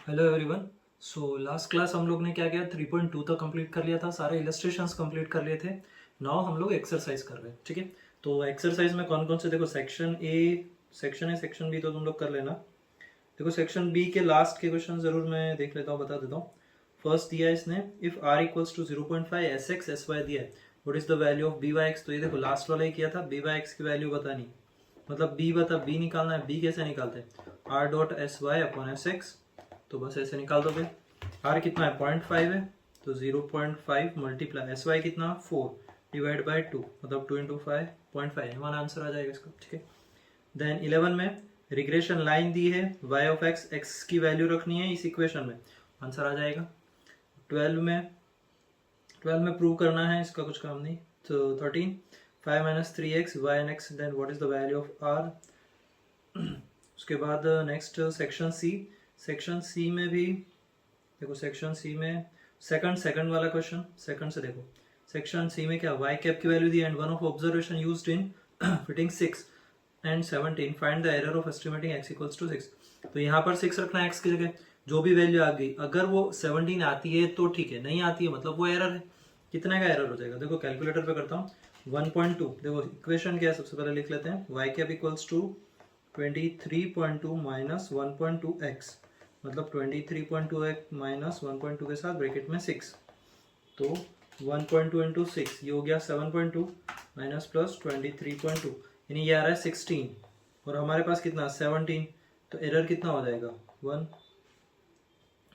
Hello everyone. So last class हम लोग ने क्या किया, 3.2 तक कंप्लीट कर लिया था, सारे इलस्ट्रेशंस कंप्लीट कर लिए थे। नाउ हम लोग एक्सरसाइज कर रहे हैं, ठीक है। तो एक्सरसाइज में कौन कौन से, देखो सेक्शन ए सेक्शन बी तो तुम लोग कर लेना। देखो सेक्शन बी के लास्ट के क्वेश्चन जरूर मैं देख लेता हूँ, बता देता हूँ। फर्स्ट दिया है इसने, if R equals to 0.5 S X S Y दिया है, what is the value of B Y X. तो ये देखो लास्ट वाला ही किया था, बी वाई एक्स की वैल्यू बतानी, मतलब बी बता, बी निकालना है। बी कैसे निकालते हैं, R dot S Y upon S x. तो बस ऐसे निकाल दोगे। आर कितना है, 0.5 है, तो 0.5 मल्टीप्लाई एस वाई कितना 4 डिवाइड बाई 2, मतलब 2 इंटू 5.5 वन आंसर आ जाएगा इसका, ठीक है। देन 11 में रिग्रेशन लाइन दी है, y ऑफ एक्स, एक्स की वैल्यू रखनी है इस इक्वेशन में, आंसर आ जाएगा। 12 में प्रूव करना है, इसका कुछ काम नहीं। तो 13 5 minus 3x y and x, then what is the value of r। उसके बाद नेक्स्ट सेक्शन सी में भी देखो, सेक्शन सी में सेकंड वाला क्वेश्चन, सेकंड से देखो। सेक्शन सी में क्या, y कैप की वैल्यू दी and one of observation used in fitting 6 and 17 find the error of estimating x equals to 6। तो यहाँ पर 6 रखना है x की जगह, जो भी वैल्यू आ गई, अगर वो 17 आती है तो ठीक है, नहीं आती है मतलब वो एरर है। कितने का एरर हो जाएगा, देखो कैलकुलेटर पे करता हूँ। 1.2, देखो इक्वेशन क्या है, सबसे पहले लिख लेते हैं। y cap equals to 23.2 minus 1.2x, मतलब 23.2 माइनस 1.2 के साथ ब्रैकेट में 6, तो 1.2 इंटू 6 ये हो गया 7.2 माइनस प्लस 23.2, यानी ये आ रहा है 16 और हमारे पास कितना 17, तो एरर कितना हो जाएगा 1,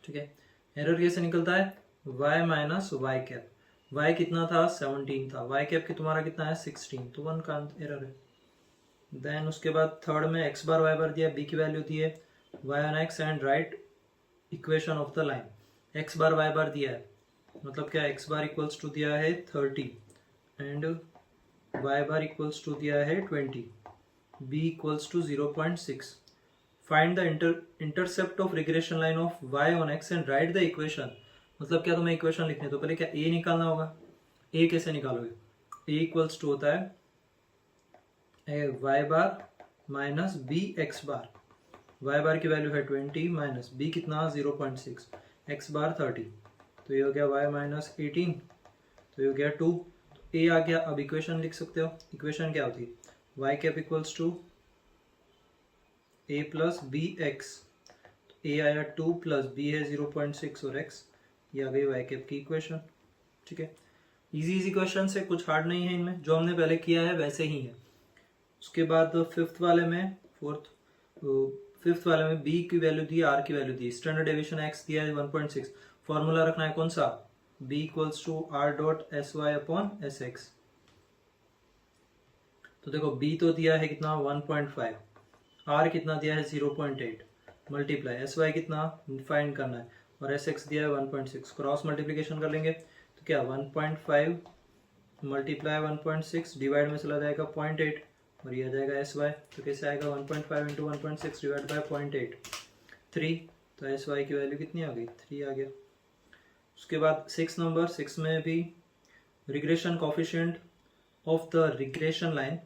ठीक है। एरर कैसे निकलता है, y minus Y cap, y कितना था 17 था, y कैप की तुम्हारा कितना है 16, तो 1 का एरर है। देन उसके बाद थर्ड में x बार y बार दिया, b की वैल्यू दी है, y on x and right equation of the line. x bar y bar दिया है, मतलब क्या, x बार इक्वल्स टू दिया है 30 and y bar equals to दिया है 20, b equals to 0.6। Find the intercept of regression line of y on x and write the equation. मतलब क्या, तुम्हें इक्वेशन लिखनी है तो पहले क्या a निकालना होगा। a कैसे निकालोगे, a इक्वल्स टू होता है y bar minus B x bar. y बार की वैल्यू है 20 माइनस b कितना 0.6, x बार 30, तो ये हो गया y माइनस 18, तो ये हो गया 2, तो a आ गया। अब इक्वेशन लिख सकते हो, इक्वेशन क्या होती है, y cap equals to a plus B x, a आया 2 प्लस b है 0.6 और x, ये आ गई y कैप की इक्वेशन, ठीक है। इजी क्वेश्चन है, कुछ हार्ड नहीं है इनमें, जो हमने पहले किया है वैसे ही है। उसके बाद फिफ्थ वाले में b की वैल्यू दी, r की वैल्यू दी, स्टैंडर्ड डेविएशन x दिया है 1.6, फॉर्मूला रखना है कौन सा, b equals to r dot S Y upon S x. तो देखो b तो दिया है कितना 1.5, r कितना दिया है 0.8, मल्टीप्लाई एस वाई कितना फाइंड करना है, और एस एक्स दिया है 1.6, क्रॉस मल्टीप्लीकेशन कर लेंगे तो क्या 1.5 मल्टीप्लाई 1.6 डिवाइड में चला जाएगा 0.8 और ये आ जाएगा एस वाई। तो कैसे आएगा 1.5 इंटू 1.6 डिवाइड बाई 0.8, 3, तो एस वाई की वैल्यू कितनी आ गई 3 आ गया। उसके बाद 6 में भी regression coefficient of the regression line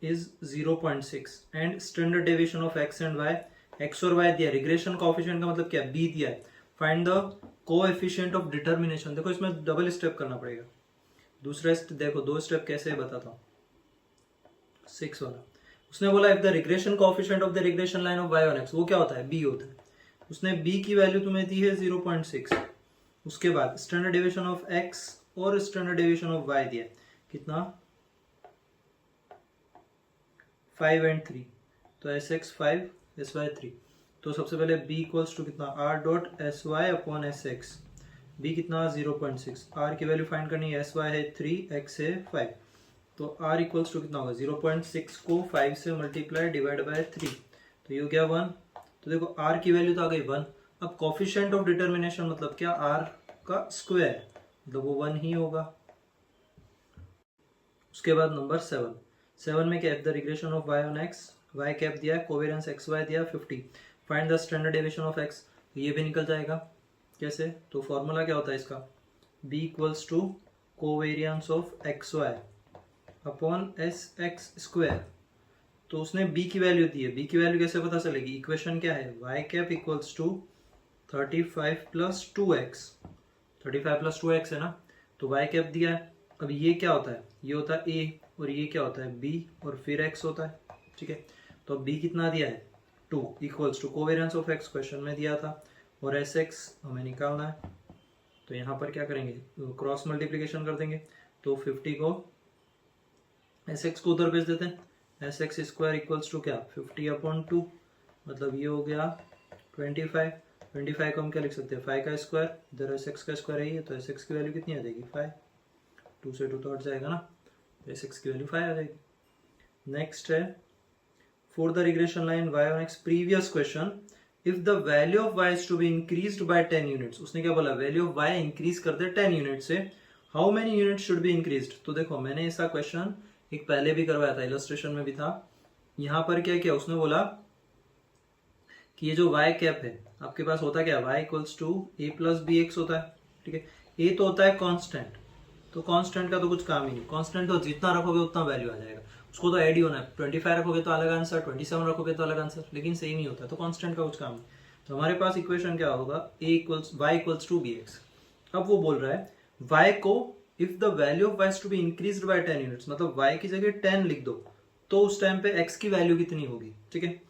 is 0.6 and standard deviation of X and Y, X और वाई दिया, रिग्रेशन कोफिशिएंट का मतलब क्या बी दिया है। Find the coefficient of determination, देखो इसमें डबल स्टेप करना पड़ेगा। दूसरा देखो, 2 स्टेप कैसे है बताता हूँ। 6 वाला, उसने बोला if the regression coefficient of the regression line of y on x, वो क्या होता है b होता है। उसने b की वैल्यू तुम्हें दी है 0.6, उसके बाद स्टैंडर्ड डेविएशन ऑफ x और स्टैंडर्ड डेविएशन ऑफ y दिया कितना 5 एंड 3, तो एस एक्स 5 एस वाई 3। तो सबसे पहले b इक्वल्स टू कितना r dot S Y upon S X, b कितना 0.6, r की वैल्यू फाइंड करनी है, एस वाई है 3, x है 5, तो r इक्वल्स टू कितना होगा 0.6 को 5 से मल्टीप्लाई डिवाइड बाय 3, तो ये हो गया 1। तो देखो r की वैल्यू तो आ गई 1। अब कोफिशिएंट ऑफ डिटर्मिनेशन मतलब क्या, r का स्क्वायर, मतलब वो 1 ही होगा। उसके बाद नंबर 7 में क्या है, the regression of y on x, y cap दिया है, कोवेरियंस एक्स वाई दिया 50, find the standard deviation of x, ये भी निकल जाएगा। कैसे, तो फॉर्मूला क्या होता है इसका, b equals to covariance of x Y upon S X square. तो उसने b की वैल्यू दी है, b की वैल्यू कैसे पता चलेगी, इक्वेशन क्या है, y cap equals to 35 plus 2x, 35 plus 2x है ना, तो y कैप दिया है। अब ये क्या होता है, ये होता है a, और ये क्या होता है b, और फिर x होता है, ठीक है। तो अब b कितना दिया है 2 equals to covariance of x question में दिया था, और sx हमें निकालना है। तो यहाँ पर क्या करेंगे, क्रॉस मल्टीप्लीकेशन कर देंगे। तो 50 को sx को उधर भेज देते हैं, sx स्क्वायर इक्वल्स टू क्या 50/2, मतलब ये हो गया 25। 25 को हम क्या लिख सकते हैं 5 का स्क्वायर, इधर sx का स्क्वायर है ये, तो sx की वैल्यू कितनी आ जाएगी 5, 2 से 2 तो हट जाएगा ना, तो sx की वैल्यू 5 आ जाएगी। नेक्स्ट है for the regression line y on x previous question if the value of y is to be increased by 10 units. उसने क्या बोला, वैल्यू ऑफ y इंक्रीज कर दे 10 यूनिट से, how many unit should be increased. तो देखो मैंने ऐसा क्वेश्चन एक पहले भी करवाया था, इलस्ट्रेशन में भी था। यहाँ पर क्या किया, उसने बोला कि ये जो y कैप है आपके पास होता क्या, y equals to a plus B x होता है, ठीक है। a तो होता है कांस्टेंट, तो कांस्टेंट का तो कुछ काम ही नहीं, कांस्टेंट तो जितना रखोगे उतना वैल्यू आ जाएगा, उसको तो ऐड ही होना है। 25 रखोगे तो अलग आंसर, 27 रखोगे तो अलग आंसर, लेकिन सेम ही होता है, तो कांस्टेंट का कुछ काम नहीं। तो हमारे पास इक्वेशन क्या होगा, y equals to b x. अब वो बोल रहा है y को if the value of y is to be increased by 10 units, मतलब y की जगह 10 लिख दो, तो उस टाइम पे x की वैल्यू कितनी होगी, ठीक है।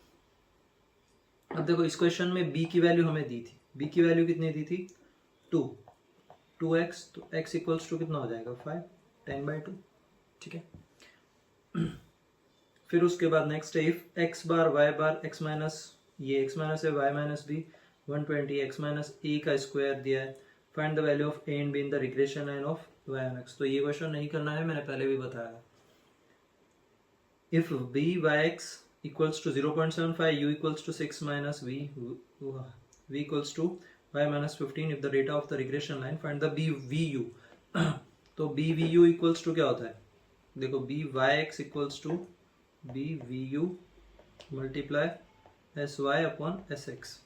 अब देखो इस क्वेश्चन में b की वैल्यू हमें दी थी, b की वैल्यू कितनी दी थी 2x, तो x इक्वल्स टू कितना हो जाएगा 5, 10/2, ठीक है। फिर उसके बाद नेक्स्ट है if x bar y bar x minus, ये x माइनस है y minus b 120 x minus a का स्क्वायर दिया है, find the value of a and b in the regression line of y on x। तो ये question नहीं करना है, मैंने पहले भी बताया। If b yx equals to 0.75 u equals to 6 minus v equals to y minus 15 if the data of the regression line find the b vu। तो b vu equals to क्या होता है, देखो b yx equals to b vu multiply sy upon sx,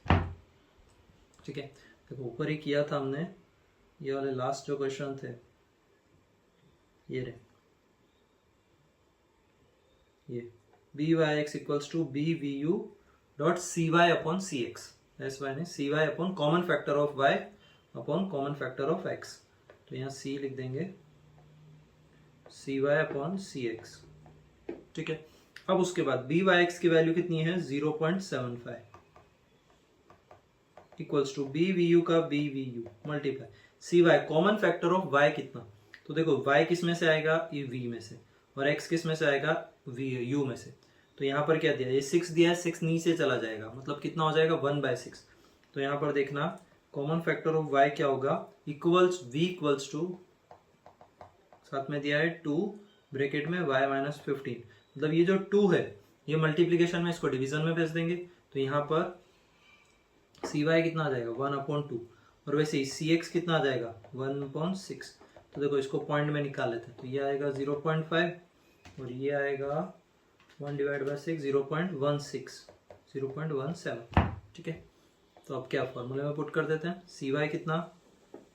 ठीक है। देखो ऊपर ही किया था हमने, ये वाले लास्ट जो क्वेश्चन थे ये रहे, ये B Y x equals to B we U dot C Y upon C X, S Y नहीं C Y upon common factor of Y upon common factor of X. तो यहाँ सी लिख देंगे सी वाई अपॉन सी X, ठीक है। अब उसके बाद बी वाई एक्स की वैल्यू कितनी है 0.75 equals to B we U का B we you multiply C Y common factor of Y कितना, तो देखो वाई किस में से आएगा ये वी में से, और एक्स किस में से आएगा वी यू में से। तो यहाँ पर क्या दिया, ये 6 दिया है, 6 नीचे चला जाएगा, मतलब कितना हो जाएगा 1/6। तो यहाँ पर देखना कॉमन फैक्टर ऑफ y क्या होगा, इक्वल्स v इक्वल्स टू, साथ में दिया है 2 ब्रैकेट में y माइनस 15, मतलब ये जो 2 है ये मल्टीप्लीकेशन में इसको डिवीजन में भेज देंगे, तो यहाँ पर सी वाई कितना आ जाएगा 1/2, और वैसे ही सी एक्स कितना आ जाएगा 1/6। तो देखो इसको पॉइंट में निकाल लेते हैं, तो ये आएगा 0.5 और ये आएगा 1/6 0.17, ठीक है। तो अब क्या फॉर्मूले में पुट कर देते हैं, सी वाई कितना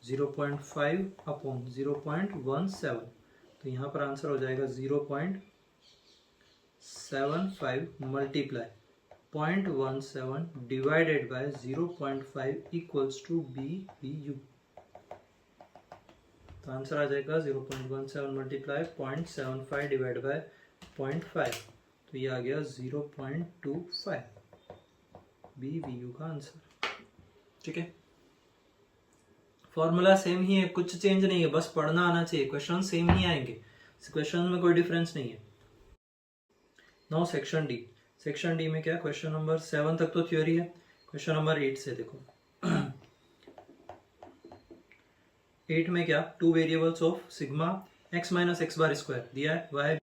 0.5 अपॉन 0.17, तो यहाँ पर आंसर हो जाएगा 0.75 multiply 0.17 divided by 0.5 equals to B we u. तो आंसर आ जाएगा 0.17 मल्टीप्लाई 0.75 डिवाइड बाय 0.5, तो ये आ गया 0.25 बी वी यू का आंसर, ठीक है। फॉर्मूला सेम ही है, कुछ चेंज नहीं है, बस पढ़ना आना चाहिए, क्वेश्चन सेम ही आएंगे, क्वेश्चन में कोई डिफरेंस नहीं है। Now section D, section D में क्या, क्वेश्चन नंबर 7 तक तो थ्योरी है, क्वेश्चन नंबर 8 से देखो 8 में क्या, 2 variables of sigma x minus x bar square दिया है, y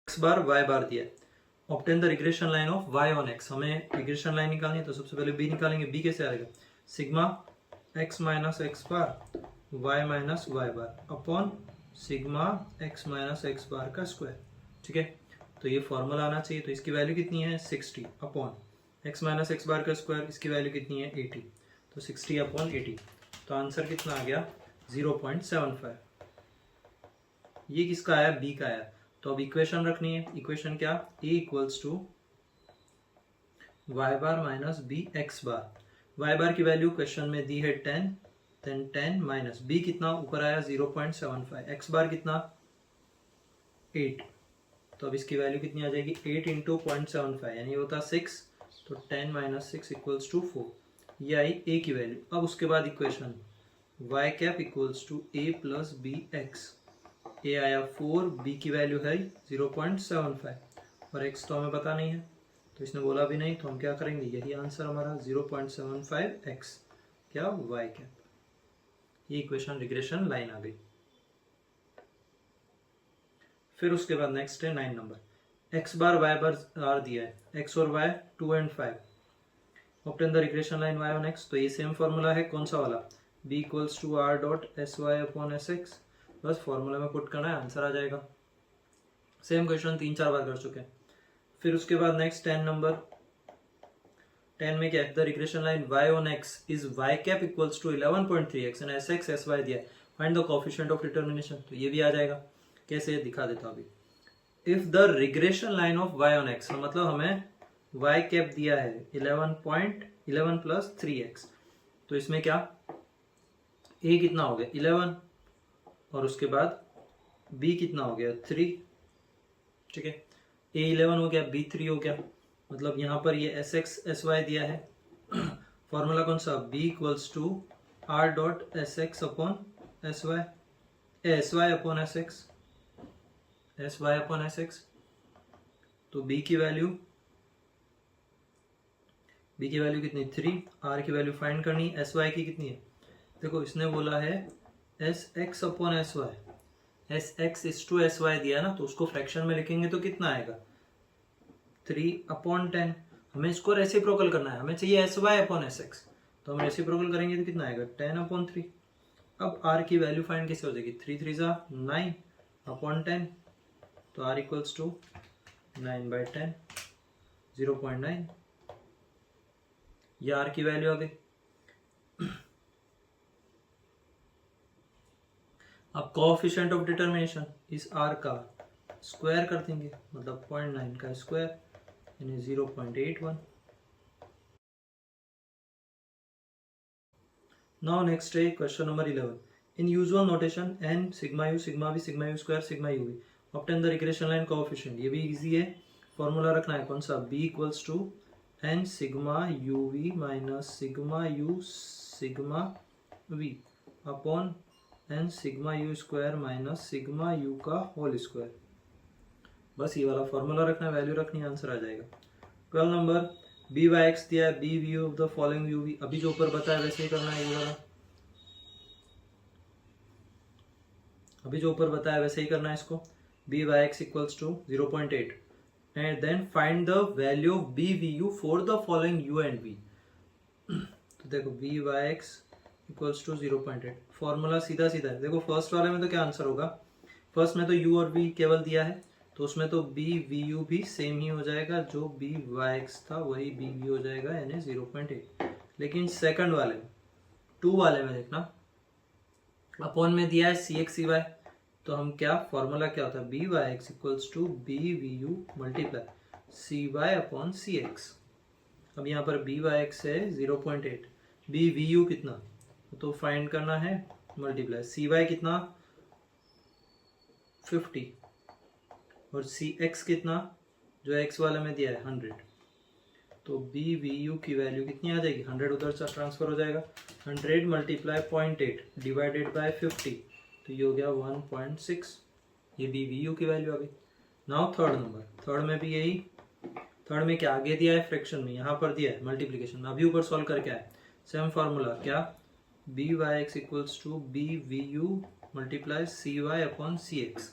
x बार y बार दिया है, obtain the regression line of y on x। हमें रिग्रेशन लाइन निकालनी है, तो सबसे पहले b निकालेंगे, b कैसे आएगा, sigma x minus x bar y minus y bar upon sigma x minus x bar का स्क्वायर, ठीक है। तो ये फॉर्मूला आना चाहिए, तो इसकी वैल्यू कितनी है 60 upon x minus x bar का स्क्वायर, इसकी वैल्यू कितनी है 80, तो 60 अपॉन 80, तो आंसर कितना आ गया 0.75। ये किसका आया, b का आया। तो अब इक्वेशन रखनी है, इक्वेशन क्या, a equals to Y bar minus B x bar. Y bar की वैल्यू क्वेश्चन में दी है 10, देन 10 माइनस बी कितना ऊपर आया 0.75, एक्स बार कितना 8, तो अब इसकी वैल्यू कितनी आ जाएगी 8 इंटू 0.75 यानी होता 6, तो 10 माइनस 6 इक्वल्स टू 4, ये आई ए की वैल्यू। अब उसके बाद equation Y cap equals to A plus B X, A आया 4, बी की वैल्यू है 0.75 और एक्स तो हमें पता नहीं है तो इसने बोला भी नहीं, तो हम क्या करेंगे, यही आंसर हमारा 0.75 एक्स क्या वाई कैप। ये इक्वेशन रिग्रेशन लाइन आ गई। फिर उसके बाद नेक्स्ट है 9 number, x bar Y bar r दिया है, एक्स और y 2 and 5, obtain the regression line y on x. तो ये सेम फॉर्मूला है, कौन सा वाला, b equals to r dot S Y upon S x, बस फॉर्मूला में पुट करना है, आंसर आ जाएगा। सेम क्वेश्चन 3-4 बार कर चुके हैं। फिर उसके बाद नेक्स्ट 10 नंबर, 10 में क्या है, the regression line y on x is y cap equals to 11.3x and sx sy दिया है, find the coefficient of determination. तो ये भी आ जाएगा, कैसे दिखा देता हूं अभी। If the regression line of y on x, मतलब हमें y कैप दिया है 11.11 प्लस 3x, तो इसमें क्या a कितना हो गया 11 और उसके बाद b कितना हो गया 3, ठीक है, a 11 हो गया b 3 हो गया, मतलब यहाँ पर ये एस एक्स एस वाई दिया है, फॉर्मूला कौन सा, b equals to r dot s x upon s Y upon s Y upon S x. तो b की वैल्यू कितनी 3, r की वैल्यू फाइंड करनी, एस वाई की कितनी है, देखो इसने बोला है s x upon s y, s x is to s Y दिया ना, तो उसको फ्रैक्शन में लिखेंगे तो कितना आएगा 3/10, हमें इसको रेसिप्रोकल करना है, हमें चाहिए s Y upon S x, तो हम रेसिप्रोकल करेंगे तो कितना आएगा 10/3। अब r की वैल्यू फाइंड कैसे हो जाएगी, 3 3 9 अपॉन 10, तो r इक्वल्स टू 9/10 0.9, ये r की वैल्यू आ गई। अब कोएफिशिएंट ऑफ डिटरमिनेशन इस r का स्क्वायर कर देंगे, मतलब 0.9 का स्क्वायर यानी 0.81। नाउ नेक्स्ट है question number 11, in usual notation n sigma u square sigma u v, obtain the regression line coefficient. ये भी इजी है, फॉर्मूला रखना है कौन सा, b equals to n sigma u v minus sigma u sigma v upon n sigma u square minus sigma u का whole square, बस ये वाला फॉर्मूला रखना है, वैल्यू रखनी है, आंसर आ जाएगा। 12 नंबर, बी वाई एक्स दिया है, b v of the following u v, अभी जो ऊपर बताया वैसे ही करना है, ये वाला अभी जो ऊपर बताया वैसे ही करना है इसको, b Y x equals to 0.8 and then find the value of b we u for the following u and v. तो देखो b Y x equals to 0.8, formula सीधा सीधा है, देखो फर्स्ट वाले में तो क्या आंसर होगा, फर्स्ट में तो यू और वी केवल दिया है, तो उसमें तो बी वी यू भी सेम ही हो जाएगा, जो बी वाई एक्स था वही बी वी हो जाएगा यानी 0.8। लेकिन सेकंड वाले में 2 वाले में देखना अपॉन में दिया है सी एक्स सी वाई, तो हम क्या फॉर्मूला क्या होता है, b Y x equals to B we you multiply C Y upon C x. अब यहाँ पर बी वाई एक्स है 0.8, बी वी यू कितना, तो फाइंड करना है मल्टीप्लाई सी वाई कितना 50 और सी एक्स कितना जो एक्स वाले में दिया है 100, तो बी वी यू की वैल्यू कितनी आ जाएगी, 100 उधर से ट्रांसफर हो जाएगा, 100 मल्टीप्लाई 0.8 डिवाइडेड बाय 50, तो ये हो गया 1.6, ये बी वी यू की वैल्यू आ गई। नाउ थर्ड नंबर, थर्ड में भी यही, थर्ड में क्या आगे दिया है फ्रैक्शन में, यहाँ पर दिया है मल्टीप्लीकेशन में, अभी ऊपर सॉल्व करके आए, सेम फार्मूला क्या, b Y x equals to B we you multiply C Y upon C x,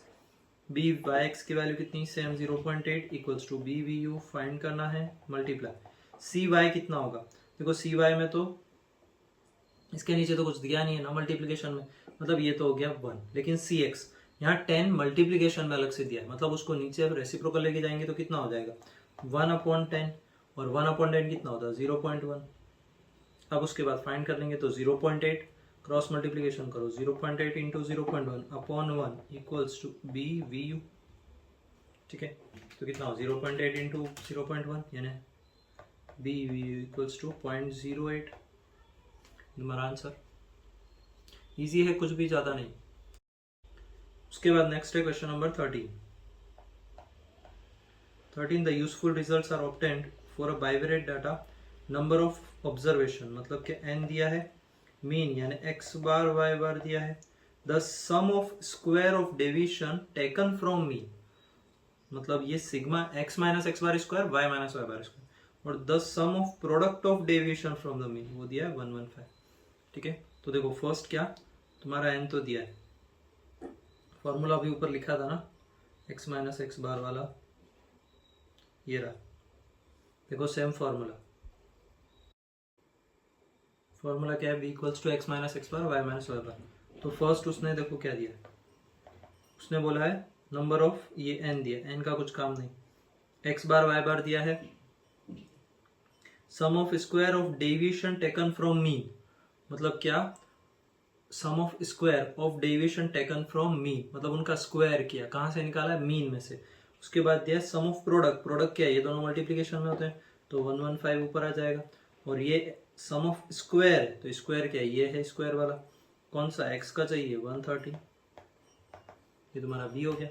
b Y x की वैल्यू कितनी same 0.8 equals to B we u find करना है मल्टीप्लाई सी वाई कितना होगा, देखो सी वाई में तो इसके नीचे तो कुछ दिया नहीं है ना मल्टीप्लिकेशन में, मतलब ये तो हो गया 1, लेकिन सी एक्स यहाँ 10 मल्टीप्लिकेशन में अलग से दिया है, मतलब उसको नीचे रेसिप्रोकल लेके जाएंगे तो कितना हो जाएगा 1/10 और 1/10 कितना होता है 0.1। अब उसके बाद फाइंड कर लेंगे तो 0.8 क्रॉस मल्टीप्लिकेशन करो, 0.8 into 0.1 upon 1 equals to B we u, ठीक है, तो कितना हो 0.8 इंटू 0.1 यानी बी इक्वल्स टू 0.08 हमारा आंसर। इजी है, कुछ भी ज़्यादा नहीं। उसके बाद नेक्स्ट है question number 13। The useful results are obtained for a bivariate data, number of observation मतलब कि n दिया है, मीन यानी x बार y बार दिया है, the sum of square of deviation taken from mean मतलब ये sigma x minus x bar square y minus Y bar square, और the sum of product of deviation from the mean वो दिया है 115। ठीक है, तो देखो फर्स्ट क्या, तुम्हारा n तो दिया है, फॉर्मूला अभी ऊपर लिखा था ना x माइनस एक्स बार वाला, ये रहा, देखो सेम फॉर्मूला क्या है, b equals to X minus x bar Y minus Y bar. तो फर्स्ट उसने देखो क्या दिया, उसने बोला है नंबर ऑफ, ये n दिया, n का कुछ काम नहीं, x बार y बार दिया है, sum of square of deviation taken from mean मतलब क्या, sum of square of deviation taken from mean मतलब उनका स्क्वायर किया, कहाँ से निकाला है, मीन में से। उसके बाद दिया सम ऑफ प्रोडक्ट, प्रोडक्ट क्या है, ये दोनों मल्टीप्लीकेशन में होते हैं तो 115 ऊपर आ जाएगा, और ये सम ऑफ स्क्वायर है तो स्क्वायर क्या है, ये है स्क्वायर वाला, कौन सा x का चाहिए 130, ये तुम्हारा b हो गया,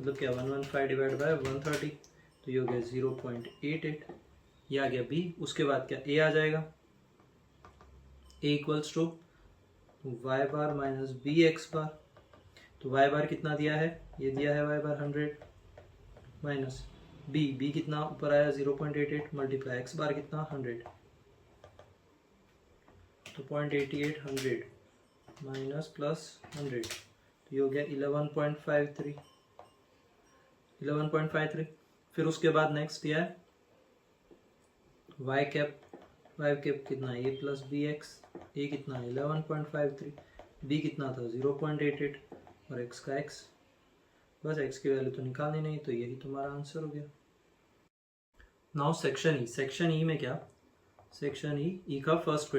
मतलब क्या 115 डिवाइड बाय 130 तो ये हो गया 0.88, ये आ गया b। उसके बाद क्या a आ जाएगा, a equals to y bar minus B x bar, तो y बार कितना दिया है, ये दिया है y बार 100 माइनस b कितना ऊपर आया 0.88 मल्टीप्लाई x बार कितना 100, तो 0.88 100 माइनस प्लस 100 तो ये हो गया 11.53। फिर उसके बाद नेक्स्ट दिया है y कैप कितना है, a plus B x, a कितना है 11.53, b कितना था 0.88 और x का x, बस x की वैल्यू तो निकालनी नहीं, तो यही तुम्हारा आंसर हो गया। नाउ सेक्शन ई में क्या, सेक्शन ई का फर्स्ट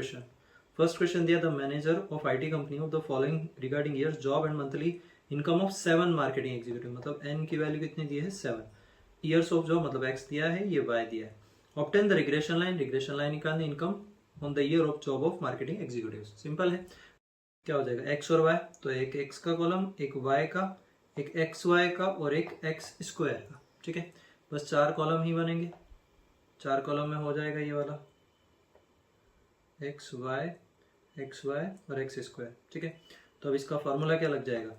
क्वेश्चन दिया, the manager of IT company of the following regarding years job and monthly income of 7 marketing executive, मतलब n की वैल्यू कितनी दी है 7, ईयर्स ऑफ जॉब मतलब x दिया है, ये y दिया है, ऑब्टेन द रिग्रेशन लाइन निकालनी income on the year of job of marketing executive. Simple है, क्या हो जाएगा x और y, तो एक x का कॉलम, एक y का, एक xy का और एक x स्क्वायर का। ठीक है, बस 4 कॉलम ही बनेंगे, 4 कॉलम में हो जाएगा ये वाला xy और x स्क्वायर। ठीक है, तो अब इसका फॉर्मूला क्या लग जाएगा,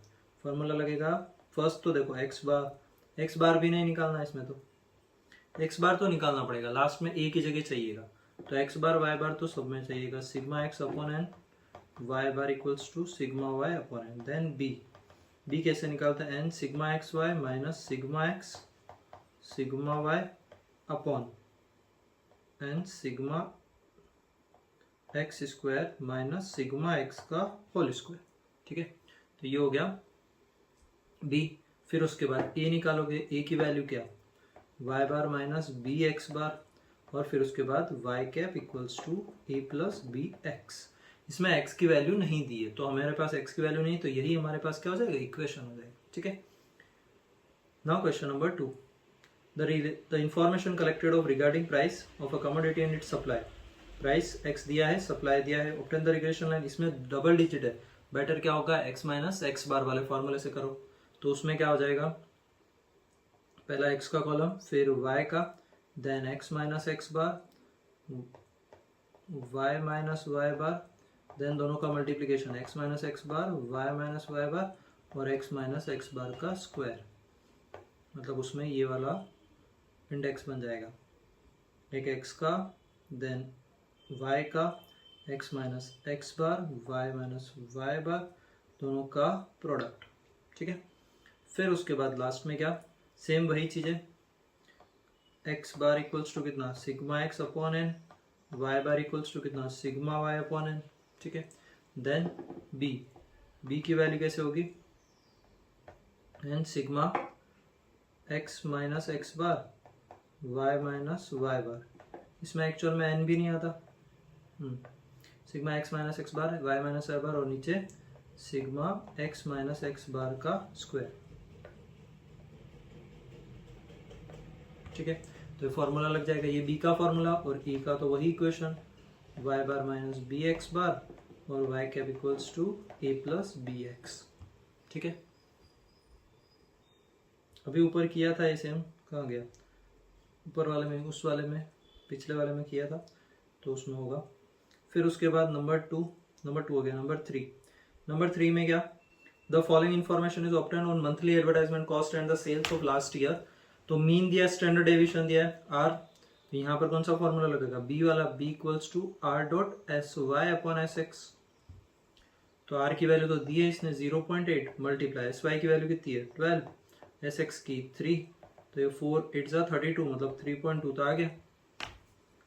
फॉर्मूला लगेगा फर्स्ट तो देखो x बार भी नहीं निकालना इसमें, तो x बार तो निकालना पड़ेगा, लास्ट में a की जगह चाहिएगा, तो x बार y बार तो सब में चाहिएगा, sigma x upon N y bar equals to sigma y upon n. Then b कैसे निकालते हैं, n sigma x y minus sigma x sigma y upon n sigma x square minus sigma x का whole square. ठीक है, तो ये हो गया b। फिर उसके बाद a निकालोगे, a की वैल्यू क्या, y bar minus B x bar, और फिर उसके बाद y cap equals to a plus B x. इसमें x की वैल्यू नहीं दी है, तो हमारे पास x की वैल्यू नहीं, तो यही हमारे पास क्या हो जाएगा, इक्वेशन हो जाएगा। ठीक है, now question number 2, the information collected of regarding price of a commodity and it's supply, price x दिया है, सप्लाई दिया है, ऑब्टेन द रिग्रेशन लाइन, इसमें डबल डिजिट है, बेटर क्या होगा x माइनस एक्स बार वाले फॉर्मूले से करो, तो उसमें क्या हो जाएगा, पहला x का कॉलम, फिर y का, then x minus x bar, y minus Y बार, देन दोनों का multiplication x minus x bar, y minus Y bar और x माइनस एक्स बार का स्क्वायर, मतलब उसमें ये वाला इंडेक्स बन जाएगा, एक x का, देन y का, x minus x bar, y minus Y बार, दोनों का प्रोडक्ट। ठीक है, फिर उसके बाद लास्ट में क्या, सेम वही चीज़ें, x बार इक्वल्स टू कितना sigma x upon N, y bar equals to कितना सिग्मा y अपॉन एन। ठीक है, देन b की वैल्यू कैसे होगी, N sigma x minus x bar, y minus Y bar, इसमें एक्चुअल में n भी नहीं आता, sigma x minus x bar, y minus Y bar और नीचे sigma x minus x bar का स्क्वायर। ठीक है, तो ये फॉर्मूला लग जाएगा, ये बी का फॉर्मूला और ई का तो वही equation, y bar minus B x bar और y cap equals to A plus B x. ठीक है, अभी ऊपर किया था ये सेम, कहाँ गया, ऊपर वाले में, उस वाले में, पिछले वाले में किया था तो उसमें होगा। फिर उसके बाद नंबर टू हो गया। नंबर थ्री में क्या, the following information is obtain on monthly advertisement cost and the sales of last year. तो मीन दिया, स्टैंडर्ड डेविएशन दिया है आर, तो यहाँ पर कौन सा फॉर्मूला लगेगा, बी वाला, b equals to r dot S Y upon S x. तो आर की वैल्यू तो दी है इसने 0.8 मल्टीप्लाई एस वाई की वैल्यू कितनी है 12, एस एक्स की 3, तो ये 4 8 जा 32 मतलब 3.2 तो आ गया,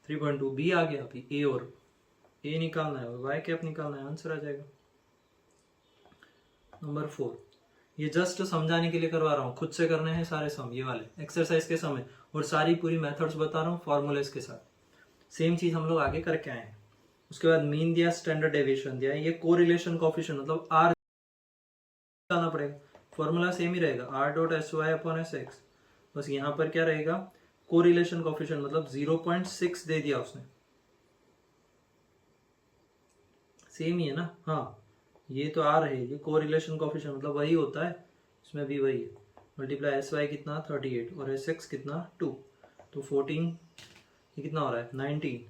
3.2 बी आ गया। अभी ए और ए निकालना है और वाई कैप निकालना है, आंसर आ जाएगा। नंबर 4, ये जस्ट समझाने के लिए करवा रहा हूँ, खुद से करने हैं सारे सम, ये वाले एक्सरसाइज के समय, और सारी पूरी मेथड्स बता रहा हूँ फॉर्मूलेस के साथ। सेम चीज हम लोग आगे करके आए हैं। उसके बाद मीन दिया, स्टैंडर्ड डेविएशन दिया, ये कोरिलेशन कोएफिशिएंट मतलब आर निकालना पड़ेगा, फॉर्मूला सेम ही रहेगा, r dot S Y upon S x. बस यहाँ पर क्या रहेगा, कोरिलेशन कोएफिशिएंट मतलब 0.6 दे दिया उसने, सेम ही है ना, हाँ ये तो आर है, ये कोरिलेशन कोएफिशिएंट मतलब वही होता है, इसमें भी वही है, मल्टीप्लाई एस वाई कितना 38 और एस एक्स कितना 2, तो 14, ये कितना हो रहा है 19,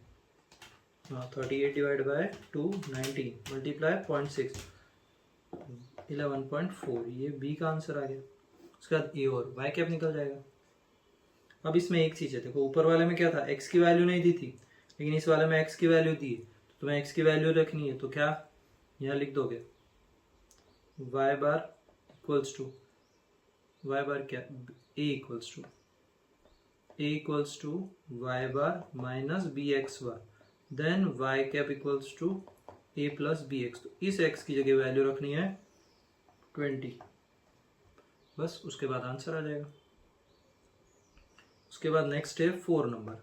हाँ 38 डिवाइड बाय 2 19 मल्टीप्लाई 0.6 11.4, ये बी का आंसर आ गया। उसके बाद ए और वाई कैप निकल जाएगा। अब इसमें एक चीज है, देखो ऊपर वाले में क्या था, एक्स की वैल्यू नहीं दी थी, लेकिन इस वाले में एक्स की वैल्यू दी, तो तुम्हें एक्स की वैल्यू रखनी है, तो क्या यहाँ लिख दोगे, Y bar equals to, Y bar क्या, A equals to Y bar minus B x bar, then Y cap equals to A plus B X. तो इस एक्स की जगह वैल्यू रखनी है 20, बस उसके बाद आंसर आ जाएगा। उसके बाद नेक्स्ट है 4 number.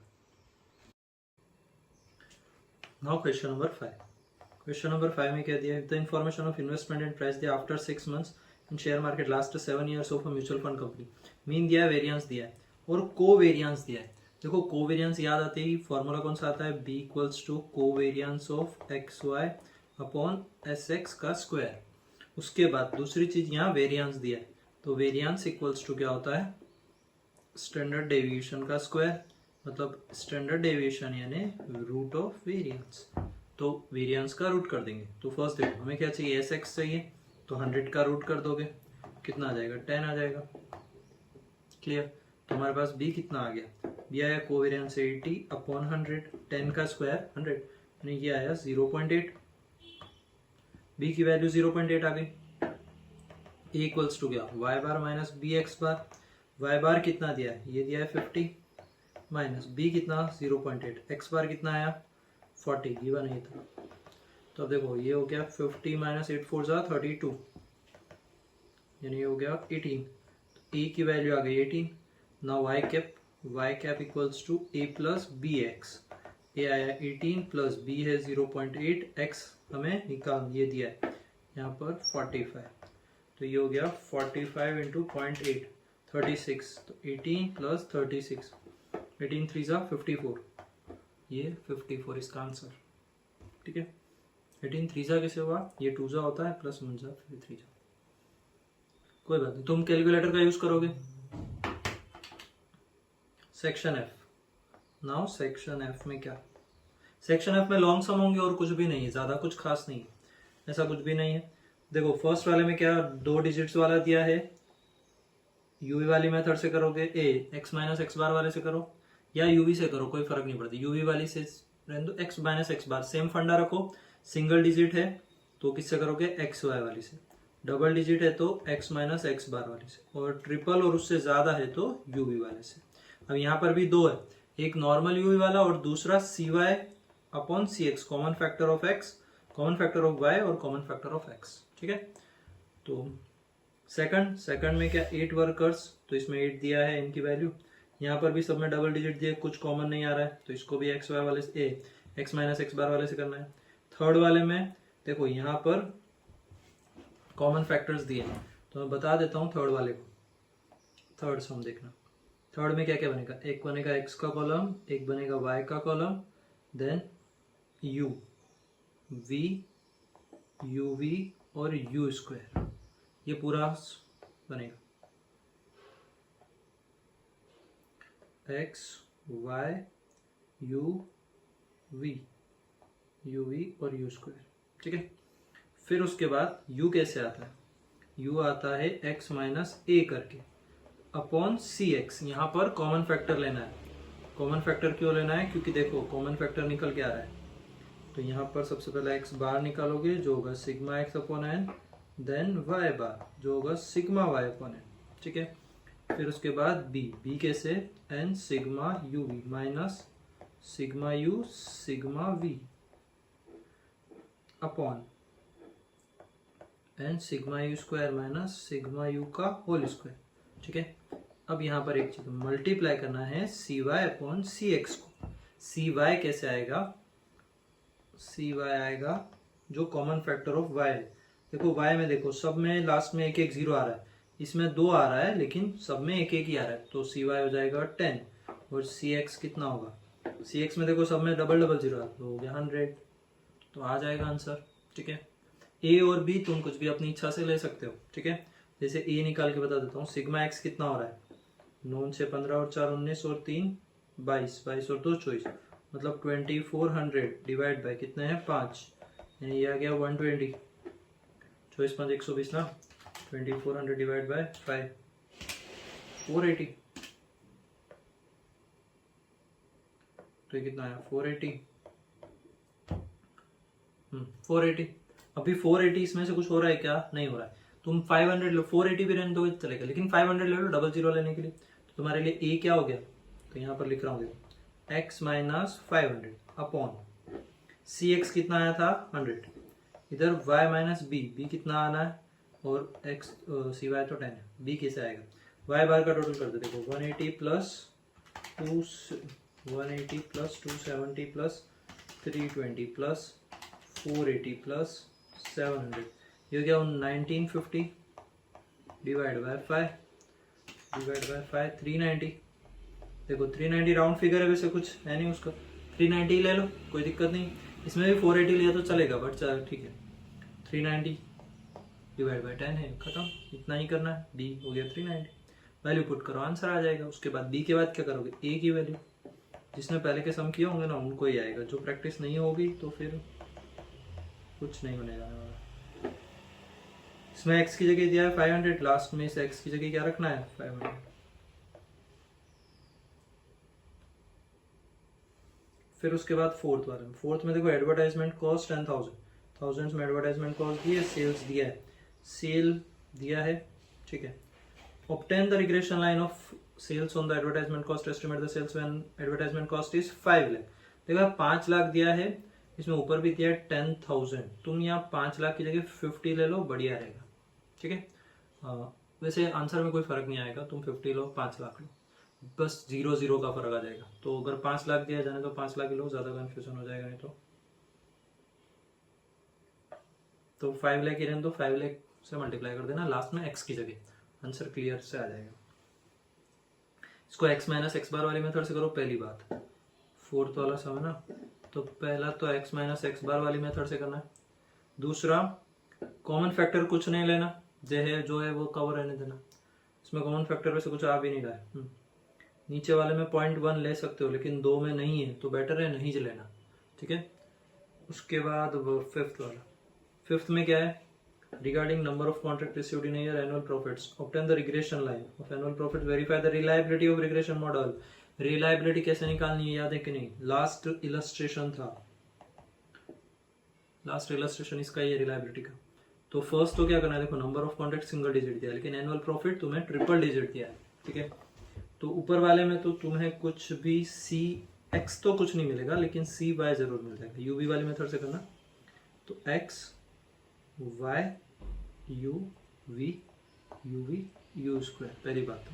Now question number 5। Question number 5 में क्या दिया है, the information of investment and price दिया after 6 months in share market last 7 years of a mutual fund company. Mean दिया है, वेरिएंस दिया है और कोवेरिएंस दिया है। देखो कोवेरिएंस याद आते ही फॉर्मूला कौन सा आता है, b equals to covariance of x Y upon S x का स्क्वायर। उसके बाद दूसरी चीज यहाँ वेरिएंस दिया है, तो वेरिएंस इक्वल्स टू क्या होता है, स्टैंडर्ड डेविएशन का स्क्वायर, मतलब स्टैंडर्ड डेविएशन यानी रूट ऑफ वेरिएंस, तो वेरिएंस का रूट कर देंगे। तो फर्स्ट देखो हमें क्या चाहिए, एस एक्स चाहिए, तो 100 का रूट कर दोगे, कितना आ जाएगा 10 आ जाएगा, क्लियर। तो हमारे पास बी कितना आ गया, बी आया कोवेरिएंस 80 अपॉन 100, 10 का स्क्वायर 100, यानी ये आया 0.8, बी की वैल्यू 0.8 आ गई। ए इक्वल्स टू गया Y bar minus B x bar, Y bar कितना दिया है, ये दिया है 50 माइनस बी कितना 0.8, एक्स बार कितना आया 40, गिवन ये था। तो अब देखो ये हो गया 50 माइनस 8 4 जा 32, यानी ये हो गया 18, तो ए की वैल्यू आ गई 18। Now Y cap equals to A plus B X, A आया 18 प्लस बी है 0.8, एक्स हमें निकाल ये दिया है यहाँ पर 45, तो ये हो गया 45 इंटू 0.8 36, तो 18 प्लस 36, 18 3 जा 54, ये 54 इसका आंसर, ठीक है। 18 3 जा कैसे हुआ, ये 2 जा होता है प्लस 1 जा फिर 3 जा, कोई बात नहीं, तुम कैलकुलेटर का यूज करोगे। Section F, now section F में क्या, सेक्शन एफ में लॉन्ग सम होंगे और कुछ भी नहीं है, ज्यादा कुछ खास नहीं है, ऐसा कुछ भी नहीं है। देखो फर्स्ट वाले में क्या 2 डिजिट्स वाला दिया है, यूवी वाली मेथड से करोगे, ए एक्स माइनस एक्स बार वाले से करो या यूवी से करो, कोई फर्क नहीं पड़ता, यूवी वाली से रहने दो, एक्स माइनस एक्स बार सेम फंडा रखो, सिंगल डिजिट है तो किससे करोगे, एक्स वाई वाली से, डबल डिजिट है तो एक्स माइनस एक्स बार वाली से, और ट्रिपल और उससे ज्यादा है तो यूवी वाले से। अब यहाँ पर भी 2 है, एक नॉर्मल यूवी वाला और दूसरा C Y upon C X, common factor of X, common factor of Y और कॉमन फैक्टर ऑफ एक्स, ठीक है। तो सेकंड में क्या 8 वर्कर्स, तो इसमें 8 दिया है इनकी वैल्यू, यहाँ पर भी सब में डबल डिजिट दिए, कुछ कॉमन नहीं आ रहा है तो इसको भी एक्स वाई वाले से एक्स माइनस एक्स बार वाले से करना है। थर्ड वाले में देखो यहाँ पर कॉमन फैक्टर्स दिए, तो मैं बता देता हूँ थर्ड वाले को, थर्ड सम देखना, थर्ड में क्या क्या बनेगा, एक बनेगा x का कॉलम, एक बनेगा y का column, then u, v, uv और u स्क्वायर, ये पूरा बनेगा x y u v, uv और u स्क्वायर, ठीक है। फिर उसके बाद u कैसे आता है, u आता है x माइनस ए करके अपॉन सी एक्स। यहाँ पर कॉमन फैक्टर लेना है। कॉमन फैक्टर क्यों लेना है, क्योंकि देखो कॉमन फैक्टर निकल के आ रहा है, तो यहाँ पर सबसे पहले x बार निकालोगे जो होगा sigma x upon n, then y bar जो होगा सिग्मा y अपॉन एन, ठीक है। फिर उसके बाद b कैसे, n sigma u v minus sigma u sigma v upon n sigma u square minus sigma u का होल स्क्वायर, ठीक है। अब यहाँ पर एक चीज मल्टीप्लाई करना है सी वाई अपॉन सी एक्स को। सी वाई कैसे आएगा, सी वाई आएगा जो कॉमन फैक्टर ऑफ वाई है। देखो वाई में देखो सब में लास्ट में एक एक जीरो आ रहा है, इसमें 2 आ रहा है लेकिन सब में एक एक ही आ रहा है, तो सी वाई हो जाएगा 10 और सी एक्स कितना होगा, सी एक्स में देखो सब में डबल डबल जीरो तो हो गया 100, तो आ जाएगा आंसर, ठीक है। ए और बी तुम कुछ भी अपनी इच्छा से ले सकते हो, ठीक है। जैसे ए निकाल के बता देता हूँ, सिग्मा एक्स कितना हो रहा है, 9 से 15 और 4 19 और 3 22, 22 और 2 24, मतलब 2400 डिवाइड बाय कितने हैं 5, यानी ये आ गया 120, 24 5 120 ना, 2400 डिवाइड बाय 5 480, तो ये कितना है 480, 480। अभी 480 इसमें से कुछ हो रहा है क्या, नहीं हो रहा है। तुम 500 लो, 480 भी रहने दोगे चलेगा, लेकिन 500 ले लो डबल जीरो लेने के लिए, तो तुम्हारे लिए ए क्या हो गया, तो यहाँ पर लिख रहा हूँ x माइनस 500 अपॉन सी एक्स कितना आया था 100, इधर y माइनस बी कितना आना है, और x सी वाई तो 10 है, b कैसे आएगा, y बार का टोटल कर दो, देखो 180 प्लस 270 प्लस 320 प्लस 480 प्लस 700, ये हो गया 1950 डिवाइड बाय 5 390। देखो 390 राउंड फिगर है, वैसे कुछ है नहीं उसका, 390 ही ले लो कोई दिक्कत नहीं, इसमें भी 480 लिया तो चलेगा, बट चल ठीक है। 390 डिवाइड बाय 10 है, खत्म, इतना ही करना है। बी हो गया 390, वैल्यू पुट करो आंसर आ जाएगा। उसके बाद बी के बाद क्या करोगे, ए की वैल्यू, जिसने पहले के सम किए होंगे ना उनको ही आएगा, जो प्रैक्टिस नहीं होगी तो फिर कुछ नहीं होने जाने वाला। इसमें x की जगह दिया है 500, लास्ट में इस x की जगह क्या रखना है 500। फिर उसके बाद फोर्थ वाले में, फोर्थ में देखो एडवर्टाइजमेंट कॉस्ट 10,000, थाउजेंड्स में एडवर्टाइजमेंट कॉस्ट दी है, सेल्स दिया है, सेल दिया है, ठीक है। Obtain the regression line of sales on the advertisement cost, estimate the sales when advertisement cost is 5 lakh. देखो 5 लाख दिया है, इसमें ऊपर भी दिया है 10,000, तुम यहाँ 5 लाख की जगह 50 ले लो, बढ़िया रहेगा, ठीक है। वैसे आंसर में कोई फर्क नहीं आएगा, तुम 50 लो 5 लाख लो, बस 0 0 का फर्क आ जाएगा। तो अगर 5 लाख दिया जाने तो 5 लाख ही लो, ज्यादा कंफ्यूजन हो जाएगा नहीं तो 5 लाख ही रहने दो, 5 लाख से मल्टीप्लाई कर देना लास्ट में x की जगह, आंसर क्लियर से आ जाएगा। इसको x माइनस एक्स बार वाली मेथड से करो, पहली बात, फोर्थ वाला सम है ना, तो पहला तो x माइनस एक्स बार वाली मेथड से करना है। दूसरा कॉमन फैक्टर कुछ नहीं लेना, जो है वो कवर रहने देना, इसमें कॉमन फैक्टर वैसे कुछ आ भी नहीं रहा है। नीचे वाले में 0.1 ले सकते हो, लेकिन 2 में नहीं है तो बेटर है नहीं लेना, ठीक है। उसके बाद फिफ्थ वाला, फिफ्थ में क्या है, regarding number of contract received in year annual profits, obtain the regression line of annual profit, verify the reliability of regression model. Reliability कैसे निकालनी है याद है कि नहीं, लास्ट इलस्ट्रेशन था, लास्ट इलस्ट्रेशन इसका ही है रिलायबिलिटी का। तो फर्स्ट तो क्या करना है, देखो number of contract single digit दिया है, लेकिन एनुअल प्रॉफिट तुम्हें ट्रिपल डिजिट दिया है, ठीक है। तो ऊपर वाले में तो तुम्हें कुछ भी सी एक्स तो कुछ नहीं मिलेगा, लेकिन सी वाई जरूर मिल जाएगा। यूवी वाली मेथड से करना, तो x y u v u v u square, पहली बात तो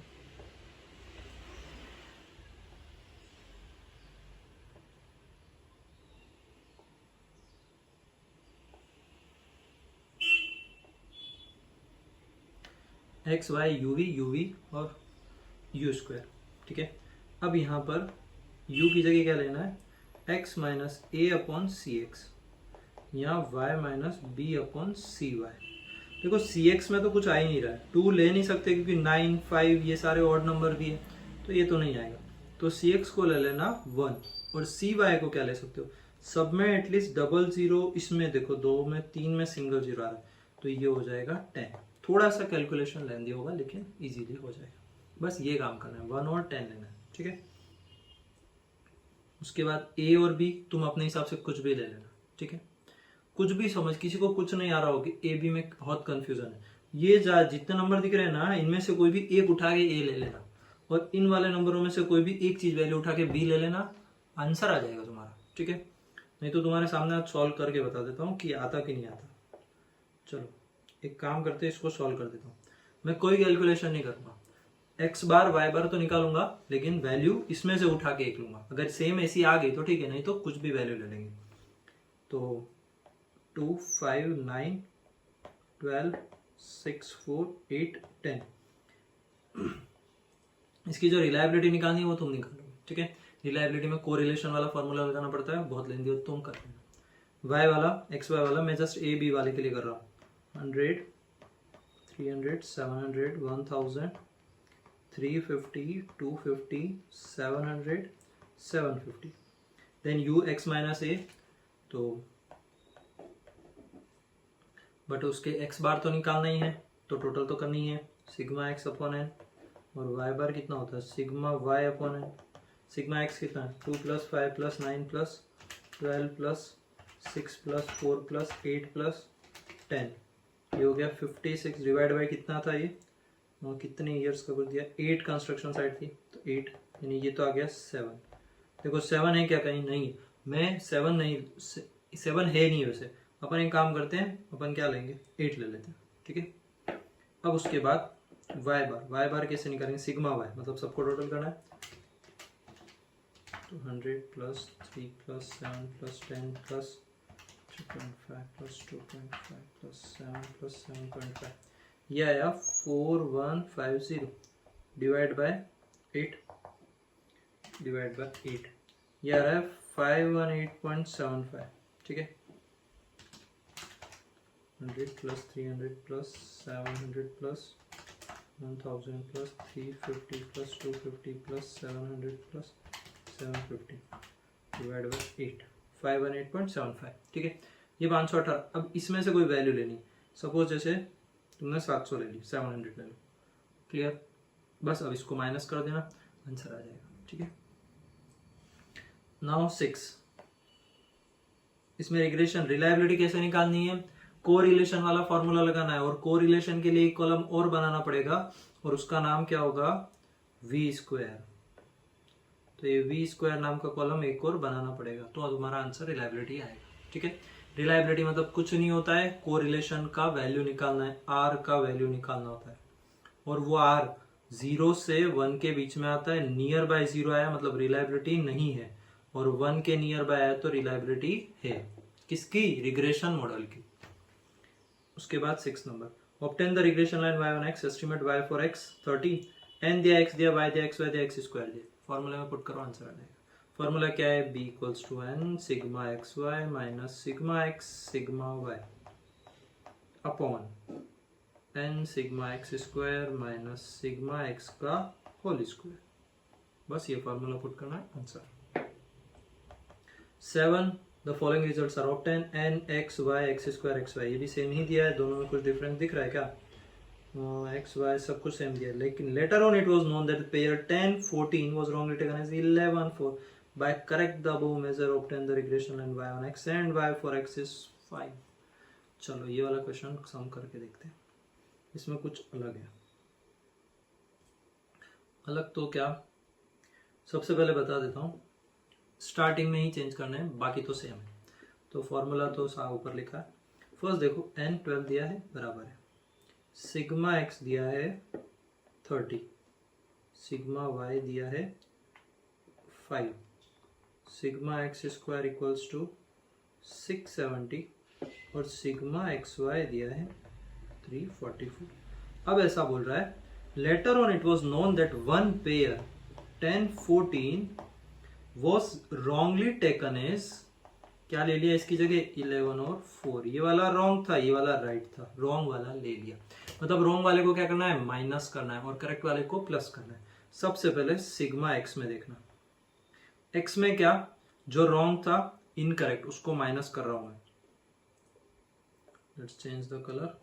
एक्स वाई यू वी और यू स्क्वायर, ठीक है। अब यहाँ पर u की जगह क्या लेना है, x माइनस ए अपॉन सी एक्स या y माइनस बी अपॉन सी वाई। देखो सी एक्स में तो कुछ आ ही नहीं रहा है, 2 ले नहीं सकते क्योंकि 9, 5 ये सारे ऑड नंबर भी है, तो ये तो नहीं आएगा। तो सी एक्स को ले लेना 1 और सी वाई को क्या ले सकते हो, सब में एटलीस्ट डबल जीरो, इसमें देखो 2 में 3 में सिंगल जीरो आ रहा है, तो ये हो जाएगा 10। थोड़ा सा कैलकुलेशन लेंदी होगा लेकिन इजीली हो जाएगा। बस ये काम करना है, 1 और 10 लेना है, ठीक है। उसके बाद ए और बी तुम अपने हिसाब से कुछ भी ले लेना, ठीक है। कुछ भी समझ, किसी को कुछ नहीं आ रहा हो कि ए बी में बहुत कंफ्यूजन है, ये जितने नंबर दिख रहे हैं ना, इनमें से कोई भी एक उठा के ए ले लेना और इन वाले नंबरों में से कोई भी एक चीज वैल्यू उठा के बी ले लेना, आंसर आ जाएगा तुम्हारा, ठीक है। नहीं तो तुम्हारे सामने आज सॉल्व करके बता देता हूँ कि आता कि नहीं आता। चलो एक काम करते हैं, इसको सॉल्व कर देता हूँ। मैं कोई कैलकुलेशन नहीं करूंगा, एक्स बार वाई बार तो निकालूंगा लेकिन वैल्यू इसमें से उठा के एक लूंगा। अगर सेम ऐसी आ गई तो ठीक है, नहीं तो कुछ भी वैल्यू ले लेंगे। तो 2, 5, 9, 12, 6, 4, 8, 10 इसकी जो रिलायबिलिटी निकालनी है वो तुम निकालोगे, ठीक है। रिलायबिलिटी में कोरिलेशन वाला फॉर्मूला लगाना पड़ता है, बहुत लेंदी हो, तुम कर लेना। वाई वाला, एक्स वाई वाला मैं जस्ट ए बी वाले के लिए कर रहा हूँ। 100, 300, 700, 1000, 350, 250, 700, 750। देन यू एक्स माइनस ए, तो बट उसके एक्स बार तो निकालना ही है, तो टोटल तो करनी है, सिग्मा एक्स अपॉन एन। और वाई बार कितना होता है, sigma y upon n. Sigma x कितना है, 2 + 5 + 9 + 12 + 6 + 4 + 8 + 10, ये हो गया 56 डिवाइड बाई कितना था ये, और कितने ईयर्स का कर दिया, 8 कंस्ट्रक्शन साइट थी तो 8, यानी ये तो आ गया 7। देखो 7 है क्या, कहीं नहीं, मैं 7 नहीं, 7 है नहीं वैसे। अपन एक काम करते हैं, अपन क्या लेंगे, 8 ले लेते हैं, ठीक है। अब उसके बाद वाई बार कैसे निकालेंगे, सिग्मा वाई, मतलब सबको टोटल करना है। तो 100 + 3 + 7 + 10 + 3.5 + 2.5 + 7 + 7.5, ये आया 4150 डिवाइड बाय 8, ये आ रहा है 518.75, ठीक है। 100 + 300 + 700 + 1000 + 350 + 250 + 700 + 750 डिवाइड बाय 8, 518.75, ठीक है। ये 518। अब इसमें से कोई वैल्यू लेनी, सपोज जैसे तुमने 700 ले ली, 700 ले लो, क्लियर। बस अब इसको माइनस कर देना, आंसर आ जाएगा, ठीक है। नाउ 6, इसमें रिग्रेशन रिलायबिलिटी कैसे निकालनी है, कोरिलेशन वाला फॉर्मूला लगाना है, और कोरिलेशन के लिए एक कॉलम और बनाना पड़ेगा और उसका नाम क्या होगा, v²। तो ये v² नाम का कॉलम एक और बनाना पड़ेगा, तो तुम्हारा आंसर रिलायबिलिटी आएगा, ठीक है। रिलायबिलिटी मतलब कुछ नहीं होता है, कोरिलेशन का वैल्यू निकालना है, r का वैल्यू निकालना होता है, और वो r 0 से 1 के बीच में आता है। नियर बाय 0 आया मतलब रिलायबिलिटी नहीं है, और 1 के नियर बाय आया तो रिलायबिलिटी है। किसकी, रिग्रेशन मॉडल की। उसके बाद 6 number, obtain the regression line y on x, estimate y for x 30, n दिया, x दिया, y दिया, x y दिया, x स्क्वायर दिया, फॉर्मूला में पुट करो, आंसर आ जाएगा। फॉर्मूला क्या है, b = n sigma x y minus sigma x sigma y upon n sigma x square minus sigma x का होल स्क्वायर। बस ये फॉर्मूला पुट करना है, answer. 7, the following results are obtain, n x y x square x y, ये भी same ही दिया है, दोनों में कुछ डिफरेंस दिख रहा है क्या, x y सब कुछ सेम दिया है, लेकिन later on it was known that pair 10 14 was wrongly taken as 11 4, by correct the above measure obtain the regression line y on x and y for x is 5। चलो ये वाला question सम करके देखते हैं, इसमें कुछ अलग है। अलग तो क्या, सबसे पहले बता देता हूँ, स्टार्टिंग में ही चेंज करना है, बाकी तो सेम है। तो फॉर्मूला तो ऊपर लिखा है। फर्स्ट देखो, n 12 दिया है, बराबर है, सिग्मा x दिया है 30, सिग्मा y दिया है 5, sigma x square equals to 670 और सिग्मा एक्स वाई दिया है 344। अब ऐसा बोल रहा है, letter on it was known that one pair 1014 was wrongly taken as, क्या ले लिया इसकी जगह 11 और 4, ये वाला रॉन्ग था, ये वाला राइट था, रॉन्ग वाला ले लिया। मतलब रॉन्ग वाले को क्या करना है, माइनस करना है, और करेक्ट वाले को प्लस करना है। सबसे पहले सिग्मा एक्स में देखना, एक्स में क्या, जो रॉन्ग था इनकरेक्ट, उसको माइनस कर रहा हूं मैं। Let's change the colour.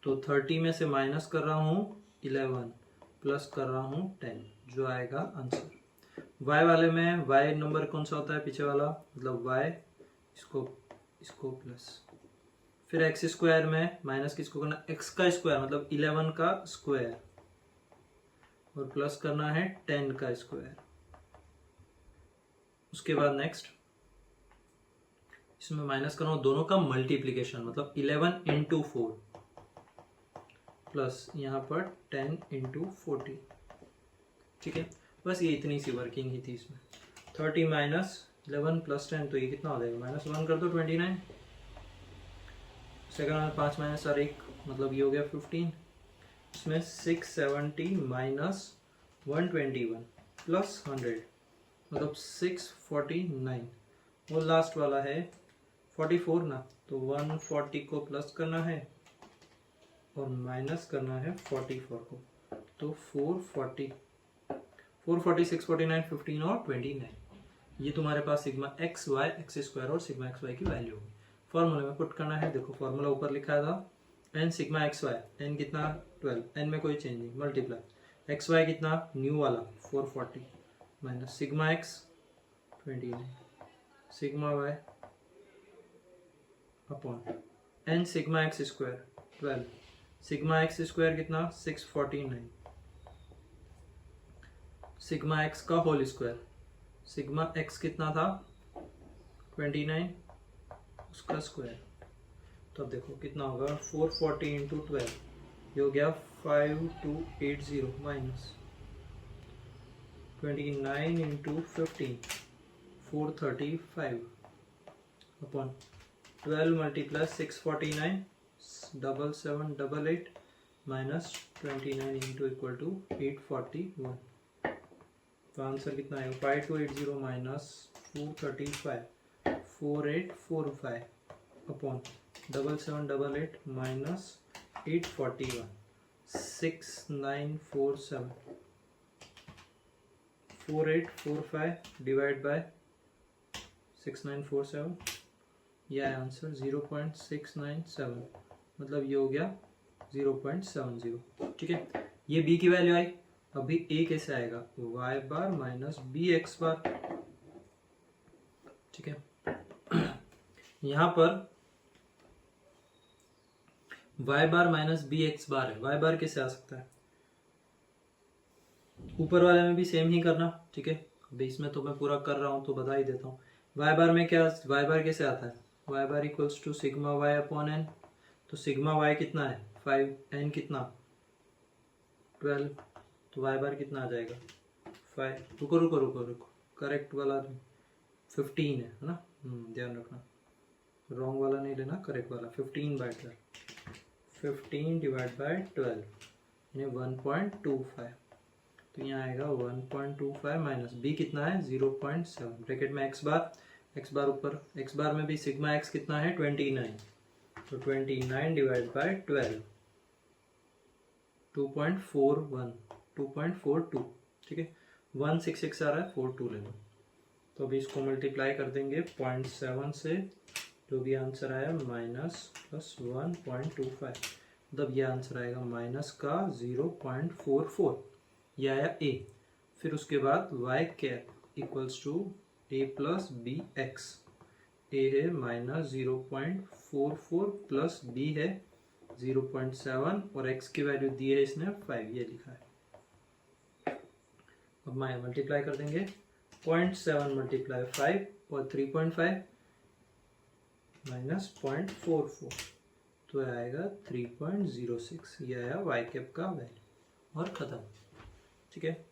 तो 30 में से माइनस कर रहा हूं 11, प्लस कर रहा हूं 10, जो आएगा आंसर। y वाले में y नंबर कौन सा होता है, पीछे वाला, मतलब y, इसको प्लस, फिर एक्स स्क्वायर में माइनस किसको करना, x का स्क्वायर मतलब 11 का स्क्वायर, और प्लस करना है 10 का स्क्वायर। उसके बाद नेक्स्ट इसमें माइनस कर रहा हूं दोनों का मल्टीप्लीकेशन, मतलब 11 इंटू 4 प्लस यहाँ पर 10 इंटू 40। ठीक है, बस ये इतनी सी वर्किंग ही थी इसमें। 30 माइनस 11 प्लस 10, तो ये कितना हो जाएगा, -1 कर दो 29। सेकंड में 5 माइनस 1, मतलब ये हो गया 15। इसमें 670 माइनस 121 प्लस 100, मतलब 649। और लास्ट वाला है 44 ना, तो 140 को प्लस करना है और माइनस करना है 44 को, तो 440, 649, 15 और 29। ये तुम्हारे पास sigma x Y X square और सिग्मा एक्स वाई की वैल्यू होगी। फॉर्मूले में पुट करना है, देखो फॉर्मूला ऊपर लिखा था, n sigma x y, n कितना 12, एन में कोई चेंज नहीं, मल्टीप्लाई एक्स वाई कितना न्यू वाला 440 minus sigma x 29 sigma y upon n sigma x square 12, sigma x square कितना 649, सिग्मा एक्स का होल स्क्वायर, सिग्मा एक्स कितना था 29, उसका स्क्वायर। तो अब देखो कितना होगा 440 इंटू 12, ये हो गया 5280 माइनस 29 इंटू 15 435 अपॉन 12 multiply 649 7788 minus 29 into equal to 841। तो आंसर कितना है 5280 माइनस 435 4845 अपॉन 7788 माइनस 841 6947 4845 डिवाइड बाय 6947, यह है आंसर 0.697, मतलब ये हो गया 0.70। ठीक है, ये b की वैल्यू आई। अभी a कैसे आएगा, y bar minus B x बार। ठीक है, यहां पर y bar minus B x बार है, y बार कैसे आ सकता है, ऊपर वाले में भी सेम ही करना। ठीक है, अभी इसमें तो मैं पूरा कर रहा हूं तो बता ही देता हूँ। y बार में क्या, y बार कैसे आता है, y bar equals to sigma y upon n. तो सिग्मा y कितना है 5, n कितना 12, तो y बार कितना आ जाएगा 5, रुको रुको रुको रुको, करेक्ट वाला 15 है ना, ध्यान रखना, रॉन्ग वाला नहीं लेना, करेक्ट वाला 15/12, 15 डिवाइड बाय 12 यानी 1.25, तो यहाँ आएगा 1.25 माइनस b कितना है 0.7, ब्रैकेट में x बार ऊपर, x बार में भी सिग्मा x कितना है 29, तो 29 डिवाइड बाय 12 2.42। ठीक है, 166 आ रहा है, 42 ले लो। तो अभी इसको मल्टीप्लाई कर देंगे 0.7 से, जो भी आंसर आया माइनस प्लस 1.25, मतलब ये आंसर आएगा माइनस का 0.44, ये आया a। फिर उसके बाद y cap equals to a plus B x, a है माइनस 0.44 प्लस b है 0.7 और x की वैल्यू दी है इसने 5, ये लिखा है। अब मैं मल्टीप्लाई कर देंगे 0.7 मल्टीप्लाई 5 और 3.5 माइनस 0.44, तो आएगा 3.06, ये आया y कैप का वैल्यू और ख़त्म। ठीक है,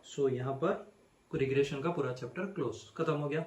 सो यहाँ पर रिग्रेशन का पूरा चैप्टर क्लोज खत्म हो गया।